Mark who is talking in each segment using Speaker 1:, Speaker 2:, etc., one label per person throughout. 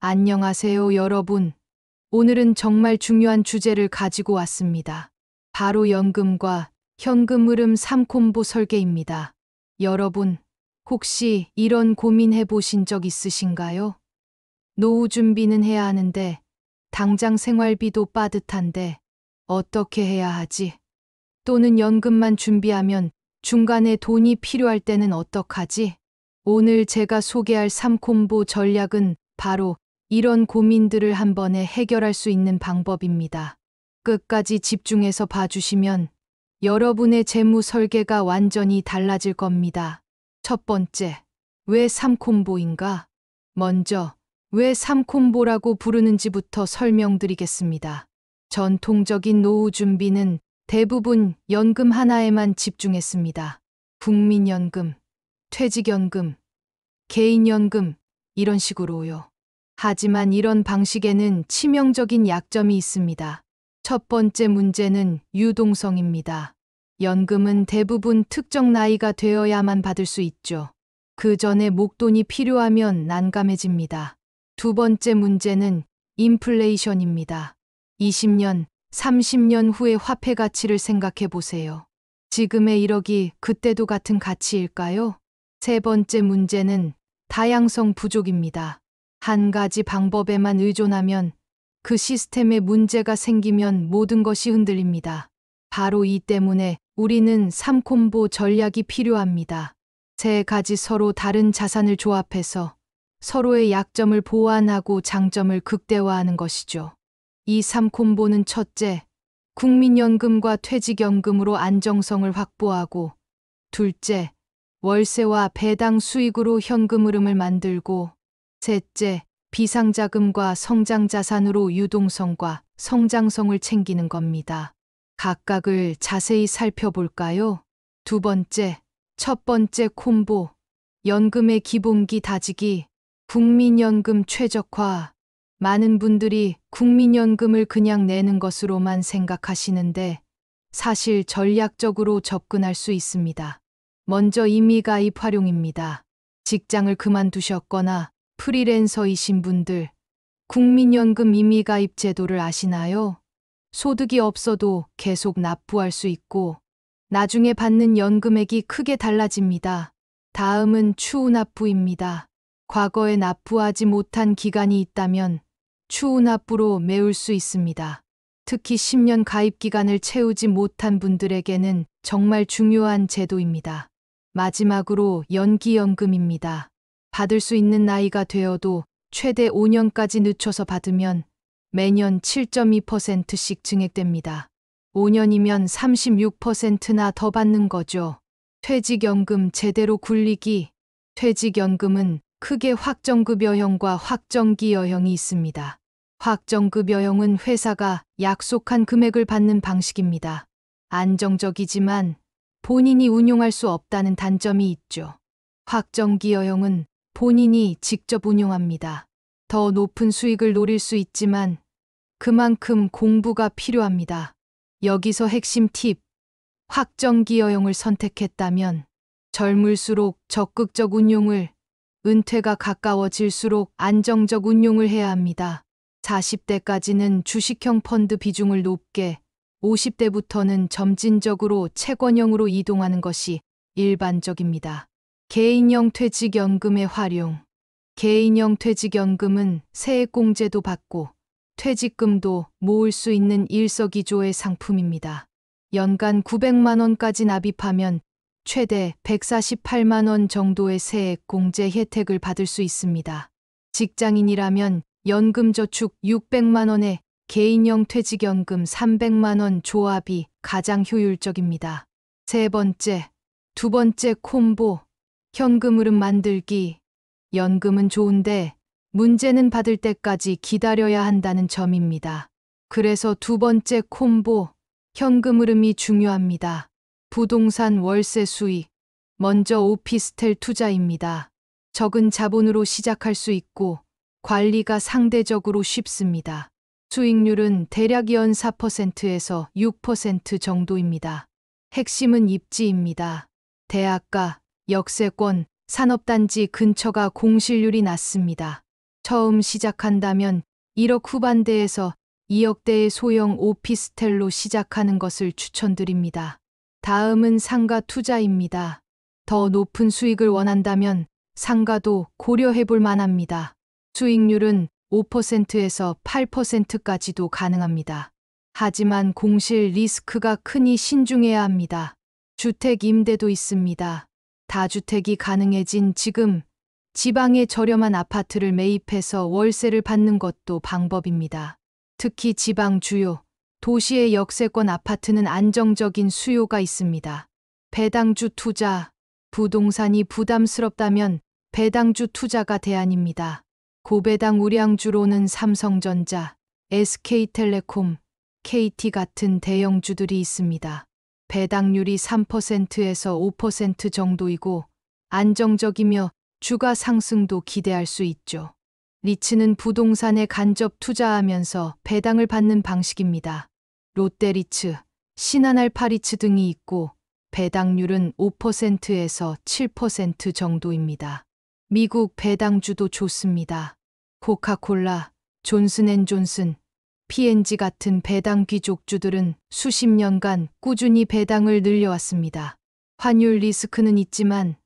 Speaker 1: 안녕하세요, 여러분. 오늘은 정말 중요한 주제를 가지고 왔습니다. 바로 연금과 현금 흐름 3콤보 설계입니다. 여러분, 혹시 이런 고민해 보신 적 있으신가요? 노후 준비는 해야 하는데, 당장 생활비도 빠듯한데, 어떻게 해야 하지? 또는 연금만 준비하면 중간에 돈이 필요할 때는 어떡하지? 오늘 제가 소개할 3콤보 전략은 바로 이런 고민들을 한 번에 해결할 수 있는 방법입니다. 끝까지 집중해서 봐주시면 여러분의 재무 설계가 완전히 달라질 겁니다. 첫 번째, 왜 3콤보인가? 먼저, 왜 3콤보라고 부르는지부터 설명드리겠습니다. 전통적인 노후 준비는 대부분 연금 하나에만 집중했습니다. 국민연금, 퇴직연금, 개인연금, 이런 식으로요. 하지만 이런 방식에는 치명적인 약점이 있습니다. 첫 번째 문제는 유동성입니다. 연금은 대부분 특정 나이가 되어야만 받을 수 있죠. 그 전에 목돈이 필요하면 난감해집니다. 두 번째 문제는 인플레이션입니다. 20년, 30년 후의 화폐 가치를 생각해 보세요. 지금의 1억이 그때도 같은 가치일까요? 세 번째 문제는 다양성 부족입니다. 한 가지 방법에만 의존하면 그 시스템에 문제가 생기면 모든 것이 흔들립니다. 바로 이 때문에 우리는 3콤보 전략이 필요합니다. 세 가지 서로 다른 자산을 조합해서 서로의 약점을 보완하고 장점을 극대화하는 것이죠. 이 3콤보는 첫째, 국민연금과 퇴직연금으로 안정성을 확보하고, 둘째, 월세와 배당 수익으로 현금 흐름을 만들고, 셋째, 비상자금과 성장자산으로 유동성과 성장성을 챙기는 겁니다. 각각을 자세히 살펴볼까요? 두 번째, 첫 번째 콤보, 연금의 기본기 다지기, 국민연금 최적화. 많은 분들이 국민연금을 그냥 내는 것으로만 생각하시는데 사실 전략적으로 접근할 수 있습니다. 먼저 임의가입 활용입니다. 직장을 그만두셨거나 프리랜서이신 분들, 국민연금 임의가입 제도를 아시나요? 소득이 없어도 계속 납부할 수 있고 나중에 받는 연금액이 크게 달라집니다. 다음은 추후납부입니다. 과거에 납부하지 못한 기간이 있다면 추후납부로 메울 수 있습니다. 특히 10년 가입 기간을 채우지 못한 분들에게는 정말 중요한 제도입니다. 마지막으로 연기연금입니다. 받을 수 있는 나이가 되어도 최대 5년까지 늦춰서 받으면 매년 7.2%씩 증액됩니다. 5년이면 36%나 더 받는 거죠. 퇴직연금 제대로 굴리기. 퇴직연금은 크게 확정급여형과 확정기여형이 있습니다. 확정급여형은 회사가 약속한 금액을 받는 방식입니다. 안정적이지만 본인이 운용할 수 없다는 단점이 있죠. 확정기여형은 본인이 직접 운용합니다. 더 높은 수익을 노릴 수 있지만 그만큼 공부가 필요합니다. 여기서 핵심 팁, 확정기여형을 선택했다면 젊을수록 적극적 운용을, 은퇴가 가까워질수록 안정적 운용을 해야 합니다. 40대까지는 주식형 펀드 비중을 높게, 50대부터는 점진적으로 채권형으로 이동하는 것이 일반적입니다. 개인형 퇴직연금의 활용. 개인형 퇴직연금은 세액공제도 받고 퇴직금도 모을 수 있는 일석이조의 상품입니다. 연간 900만 원까지 납입하면 최대 148만 원 정도의 세액 공제 혜택을 받을 수 있습니다. 직장인이라면 연금저축 600만 원에 개인형 퇴직연금 300만 원 조합이 가장 효율적입니다. 세 번째, 두 번째 콤보, 현금 흐름 만들기. 연금은 좋은데 문제는 받을 때까지 기다려야 한다는 점입니다. 그래서 두 번째 콤보, 현금 흐름이 중요합니다. 부동산 월세 수익. 먼저 오피스텔 투자입니다. 적은 자본으로 시작할 수 있고 관리가 상대적으로 쉽습니다. 수익률은 대략 연 4%에서 6% 정도입니다. 핵심은 입지입니다. 대학가, 역세권, 산업단지 근처가 공실률이 낮습니다. 처음 시작한다면 1억 후반대에서 2억대의 소형 오피스텔로 시작하는 것을 추천드립니다. 다음은 상가 투자입니다. 더 높은 수익을 원한다면 상가도 고려해 볼 만합니다. 수익률은 5%에서 8%까지도 가능합니다. 하지만 공실 리스크가 크니 신중해야 합니다. 주택 임대도 있습니다. 다주택이 가능해진 지금 지방의 저렴한 아파트를 매입해서 월세를 받는 것도 방법입니다. 특히 지방 주요 도시의 역세권 아파트는 안정적인 수요가 있습니다. 배당주 투자, 부동산이 부담스럽다면 배당주 투자가 대안입니다. 고배당 우량주로는 삼성전자, SK텔레콤, KT 같은 대형주들이 있습니다. 배당률이 3%에서 5% 정도이고 안정적이며 주가 상승도 기대할 수 있죠. 리츠는 부동산에 간접 투자하면서 배당을 받는 방식입니다. 롯데리츠, 신한알파리츠 등이 있고 배당률은 5%에서 7% 정도입니다. 미국 배당주도 좋습니다. 코카콜라, 존슨앤존슨, P&G 같은 배당 귀족주들은 수십 년간 꾸준히 배당을 늘려왔습니다. 환율 리스크는 있지만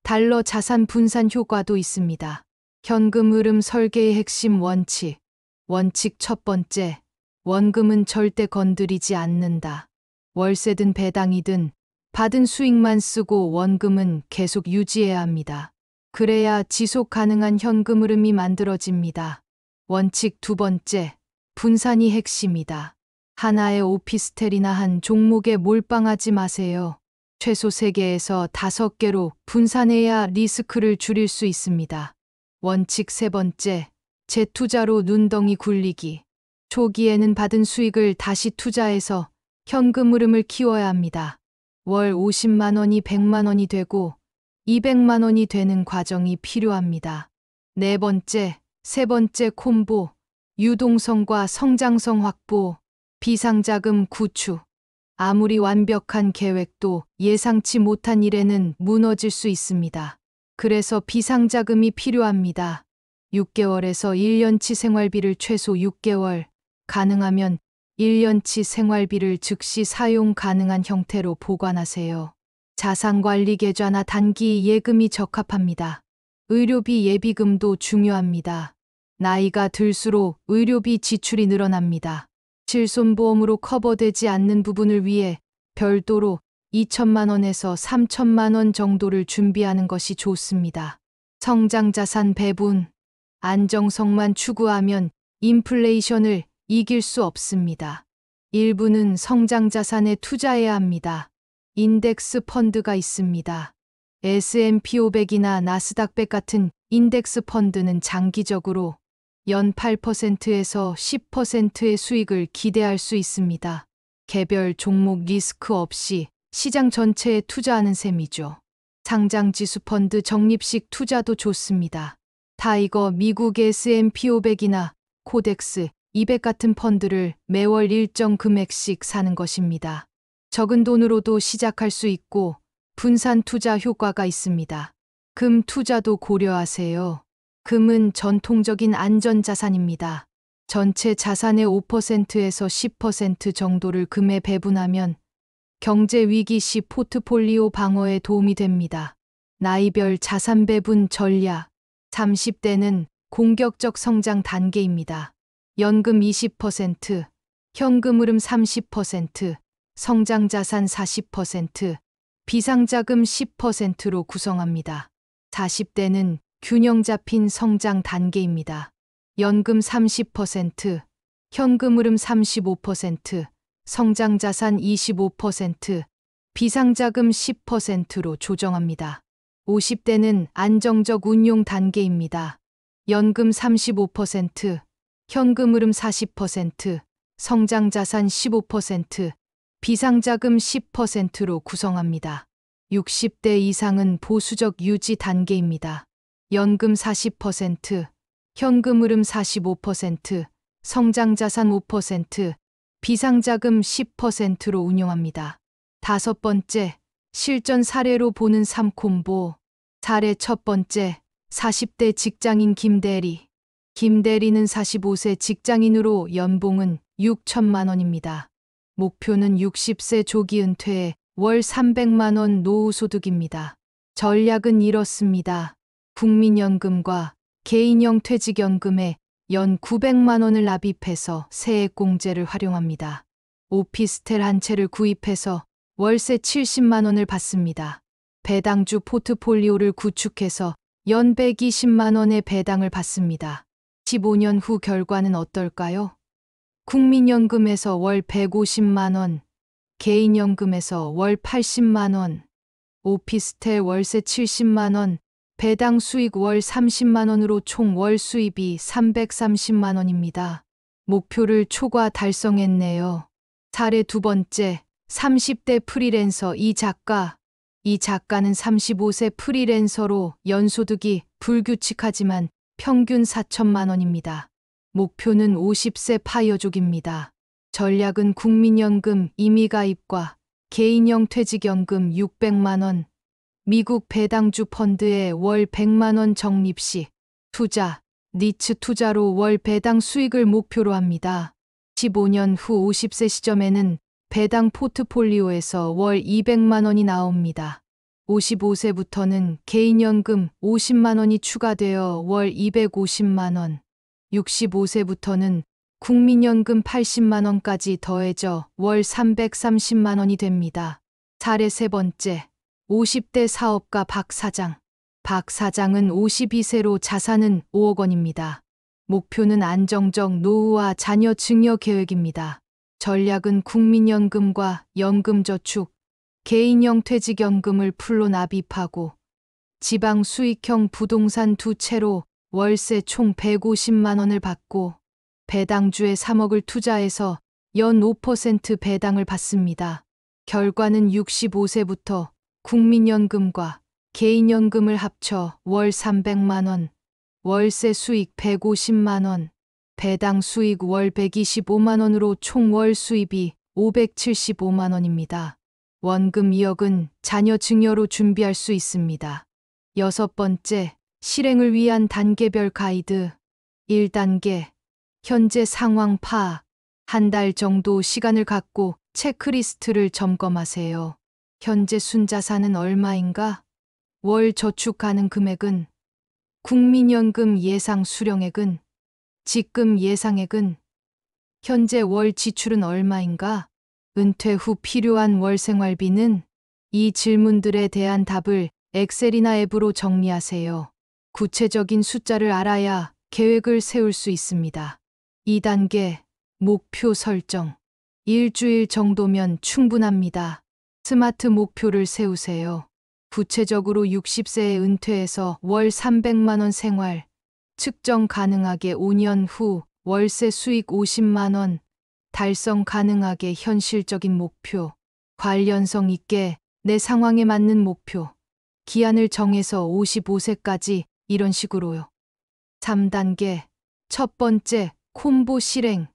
Speaker 1: 달러 자산 분산 효과도 있습니다. 현금 흐름 설계의 핵심 원칙. 원칙 첫 번째, 원금은 절대 건드리지 않는다. 월세든 배당이든 받은 수익만 쓰고 원금은 계속 유지해야 합니다. 그래야 지속 가능한 현금 흐름이 만들어집니다. 원칙 두 번째, 분산이 핵심이다. 하나의 오피스텔이나 한 종목에 몰빵하지 마세요. 최소 3개에서 5개로 분산해야 리스크를 줄일 수 있습니다. 원칙 세 번째, 재투자로 눈덩이 굴리기. 초기에는 받은 수익을 다시 투자해서 현금 흐름을 키워야 합니다. 월 50만 원이 100만 원이 되고 200만 원이 되는 과정이 필요합니다. 네 번째, 세 번째 콤보, 유동성과 성장성 확보, 비상자금 구축. 아무리 완벽한 계획도 예상치 못한 일에는 무너질 수 있습니다. 그래서 비상자금이 필요합니다. 6개월에서 1년치 생활비를 최소 6개월, 가능하면 1년치 생활비를 즉시 사용 가능한 형태로 보관하세요. 자산관리 계좌나 단기 예금이 적합합니다. 의료비 예비금도 중요합니다. 나이가 들수록 의료비 지출이 늘어납니다. 실손보험으로 커버되지 않는 부분을 위해 별도로 2천만 원에서 3천만 원 정도를 준비하는 것이 좋습니다. 성장자산 배분, 안정성만 추구하면 인플레이션을 이길 수 없습니다. 일부는 성장자산에 투자해야 합니다. 인덱스 펀드가 있습니다. S&P 500이나 나스닥 100 같은 인덱스 펀드는 장기적으로 연 8%에서 10%의 수익을 기대할 수 있습니다. 개별 종목 리스크 없이 시장 전체에 투자하는 셈이죠. 상장지수 펀드 적립식 투자도 좋습니다. 타이거 미국 S&P 500이나 코덱스 200 같은 펀드를 매월 일정 금액씩 사는 것입니다. 적은 돈으로도 시작할 수 있고 분산 투자 효과가 있습니다. 금 투자도 고려하세요. 금은 전통적인 안전자산입니다. 전체 자산의 5%에서 10% 정도를 금에 배분하면 경제 위기 시 포트폴리오 방어에 도움이 됩니다. 나이별 자산 배분 전략. 30대는 공격적 성장 단계입니다. 연금 20%, 현금 흐름 30%, 성장 자산 40%, 비상자금 10%로 구성합니다. 40대는 균형 잡힌 성장 단계입니다. 연금 30%, 현금 흐름 35%, 성장 자산 25%, 비상자금 10%로 조정합니다. 50대는 안정적 운용 단계입니다. 연금 35%, 현금 흐름 40%, 성장 자산 15%, 비상자금 10%로 구성합니다. 60대 이상은 보수적 유지 단계입니다. 연금 40%, 현금 흐름 45%, 성장 자산 5%, 비상자금 10%로 운용합니다. 다섯 번째, 실전 사례로 보는 3콤보. 사례 첫 번째, 40대 직장인 김대리. 김대리는 45세 직장인으로 연봉은 6천만 원입니다. 목표는 60세 조기 은퇴에 월 300만 원 노후소득입니다. 전략은 이렇습니다. 국민연금과 개인형 퇴직연금에 연 900만 원을 납입해서 세액공제를 활용합니다. 오피스텔 한 채를 구입해서 월세 70만 원을 받습니다. 배당주 포트폴리오를 구축해서 연 120만 원의 배당을 받습니다. 15년 후 결과는 어떨까요? 국민연금에서 월 150만 원, 개인연금에서 월 80만 원, 오피스텔 월세 70만 원, 배당 수익 월 30만 원으로 총 월 수입이 330만 원입니다. 목표를 초과 달성했네요. 사례 두 번째, 30대 프리랜서 이 작가. 이 작가는 35세 프리랜서로 연소득이 불규칙하지만 평균 4천만 원입니다. 목표는 50세 파여족입니다. 전략은 국민연금 임의가입과 개인형 퇴직연금 600만 원, 미국 배당주 펀드에 월 100만 원 적립 시 투자, 니츠 투자로 월 배당 수익을 목표로 합니다. 15년 후 50세 시점에는 배당 포트폴리오에서 월 200만 원이 나옵니다. 55세부터는 개인연금 50만 원이 추가되어 월 250만 원, 65세부터는 국민연금 80만 원까지 더해져 월 330만 원이 됩니다. 사례 세 번째, 50대 사업가 박 사장. 박 사장은 52세로 자산은 5억 원입니다. 목표는 안정적 노후와 자녀 증여 계획입니다. 전략은 국민연금과 연금저축, 개인형 퇴직연금을 풀로 납입하고 지방 수익형 부동산 두 채로 월세 총 150만 원을 받고 배당주에 3억을 투자해서 연 5% 배당을 받습니다. 결과는 65세부터 국민연금과 개인연금을 합쳐 월 300만 원, 월세 수익 150만 원, 배당 수익 월 125만 원으로 총 월 수입이 575만 원입니다. 원금 2억은 자녀 증여로 준비할 수 있습니다. 여섯 번째, 실행을 위한 단계별 가이드. 1단계, 현재 상황 파악. 한 달 정도 시간을 갖고 체크리스트를 점검하세요. 현재 순자산은 얼마인가? 월 저축 가능 금액은? 국민연금 예상 수령액은? 직금 예상액은? 현재 월 지출은 얼마인가? 은퇴 후 필요한 월 생활비는? 이 질문들에 대한 답을 엑셀이나 앱으로 정리하세요. 구체적인 숫자를 알아야 계획을 세울 수 있습니다. 2단계, 목표 설정. 일주일 정도면 충분합니다. 스마트 목표를 세우세요. 구체적으로 60세에 은퇴해서 월 300만 원 생활, 측정 가능하게 5년 후 월세 수익 50만 원, 달성 가능하게 현실적인 목표, 관련성 있게 내 상황에 맞는 목표, 기한을 정해서 55세까지 이런 식으로요. 3단계, 첫 번째, 콤보 실행,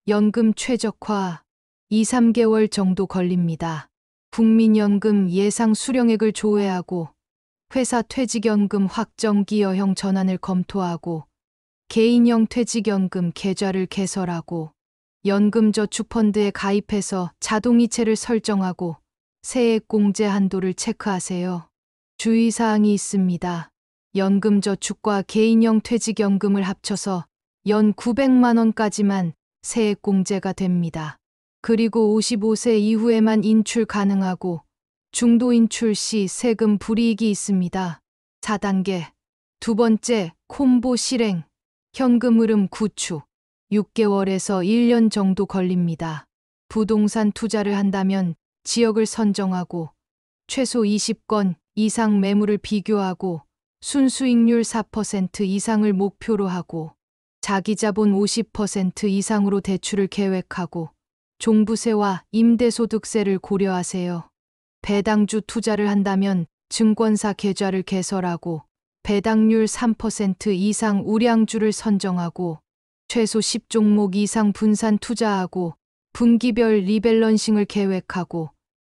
Speaker 1: 연금 최적화, 2, 3개월 정도 걸립니다. 국민연금 예상 수령액을 조회하고 회사 퇴직연금 확정 기여형 전환을 검토하고 개인형 퇴직연금 계좌를 개설하고 연금저축펀드에 가입해서 자동이체를 설정하고 세액공제 한도를 체크하세요. 주의사항이 있습니다. 연금저축과 개인형 퇴직연금을 합쳐서 연 900만 원까지만 세액공제가 됩니다. 그리고 55세 이후에만 인출 가능하고 중도 인출 시 세금 불이익이 있습니다. 4단계, 두 번째, 콤보 실행, 현금 흐름 구축, 6개월에서 1년 정도 걸립니다. 부동산 투자를 한다면 지역을 선정하고 최소 20건 이상 매물을 비교하고 순수익률 4% 이상을 목표로 하고 자기자본 50% 이상으로 대출을 계획하고 종부세와 임대소득세를 고려하세요. 배당주 투자를 한다면 증권사 계좌를 개설하고 배당률 3% 이상 우량주를 선정하고 최소 10종목 이상 분산 투자하고 분기별 리밸런싱을 계획하고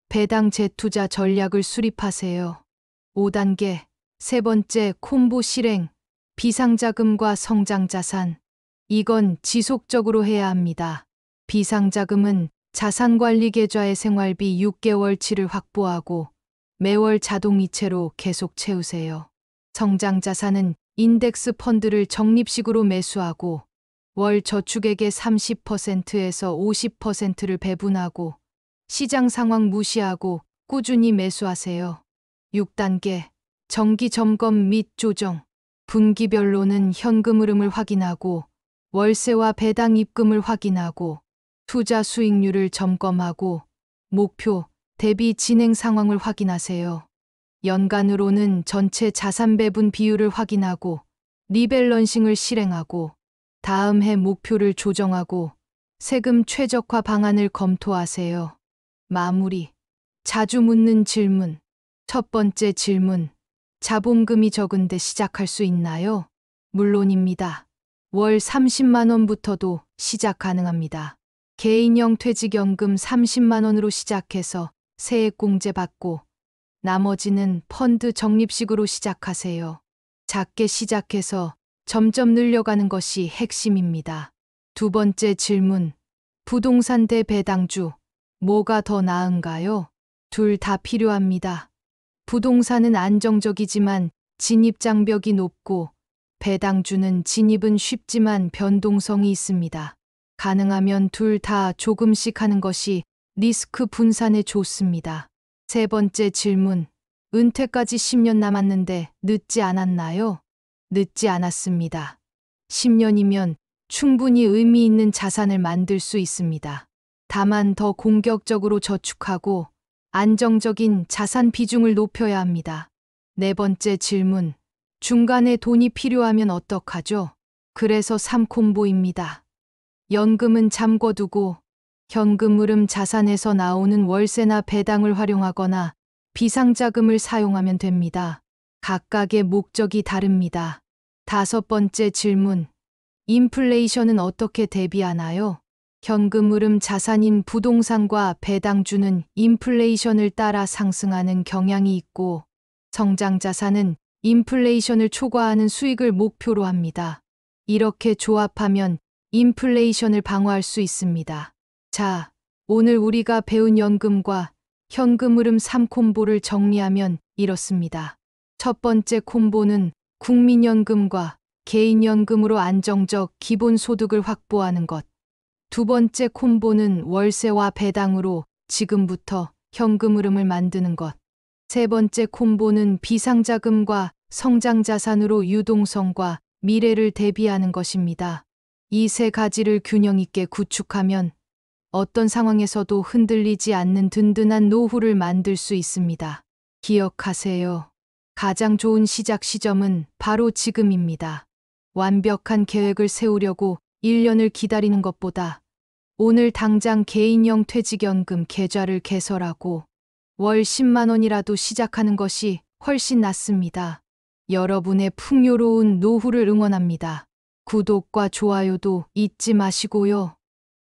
Speaker 1: 배당 재투자 전략을 수립하세요. 5단계, 세 번째 콤보 실행, 비상자금과 성장자산. 이건 지속적으로 해야 합니다. 비상자금은 자산관리 계좌의 생활비 6개월치를 확보하고 매월 자동이체로 계속 채우세요. 성장자산은 인덱스 펀드를 적립식으로 매수하고 월 저축액의 30%에서 50%를 배분하고 시장 상황 무시하고 꾸준히 매수하세요. 6단계 정기 점검 및 조정. 분기별로는 현금 흐름을 확인하고 월세와 배당 입금을 확인하고 투자 수익률을 점검하고 목표 대비 진행 상황을 확인하세요. 연간으로는 전체 자산 배분 비율을 확인하고 리밸런싱을 실행하고 다음 해 목표를 조정하고 세금 최적화 방안을 검토하세요. 마무리. 자주 묻는 질문. 첫 번째 질문. 자본금이 적은데 시작할 수 있나요? 물론입니다. 월 30만 원부터도 시작 가능합니다. 개인형 퇴직연금 30만 원으로 시작해서 세액공제 받고 나머지는 펀드 적립식으로 시작하세요. 작게 시작해서 점점 늘려가는 것이 핵심입니다. 두 번째 질문. 부동산 대 배당주. 뭐가 더 나은가요? 둘 다 필요합니다. 부동산은 안정적이지만 진입 장벽이 높고 배당주는 진입은 쉽지만 변동성이 있습니다. 가능하면 둘 다 조금씩 하는 것이 리스크 분산에 좋습니다. 세 번째 질문. 은퇴까지 10년 남았는데 늦지 않았나요? 늦지 않았습니다. 10년이면 충분히 의미 있는 자산을 만들 수 있습니다. 다만 더 공격적으로 저축하고 안정적인 자산 비중을 높여야 합니다. 네 번째 질문. 중간에 돈이 필요하면 어떡하죠? 그래서 3콤보입니다. 연금은 잠궈두고 현금 흐름 자산에서 나오는 월세나 배당을 활용하거나 비상자금을 사용하면 됩니다. 각각의 목적이 다릅니다. 다섯 번째 질문. 인플레이션은 어떻게 대비하나요? 현금 흐름 자산인 부동산과 배당주는 인플레이션을 따라 상승하는 경향이 있고 성장 자산은 인플레이션을 초과하는 수익을 목표로 합니다. 이렇게 조합하면 인플레이션을 방어할 수 있습니다. 자, 오늘 우리가 배운 연금과 현금 흐름 3콤보를 정리하면 이렇습니다. 첫 번째 콤보는 국민연금과 개인연금으로 안정적 기본소득을 확보하는 것. 두 번째 콤보는 월세와 배당으로 지금부터 현금 흐름을 만드는 것. 세 번째 콤보는 비상자금과 성장자산으로 유동성과 미래를 대비하는 것입니다. 이 세 가지를 균형 있게 구축하면 어떤 상황에서도 흔들리지 않는 든든한 노후를 만들 수 있습니다. 기억하세요. 가장 좋은 시작 시점은 바로 지금입니다. 완벽한 계획을 세우려고 1년을 기다리는 것보다 오늘 당장 개인형 퇴직연금 계좌를 개설하고 월 10만 원이라도 시작하는 것이 훨씬 낫습니다. 여러분의 풍요로운 노후를 응원합니다. 구독과 좋아요도 잊지 마시고요.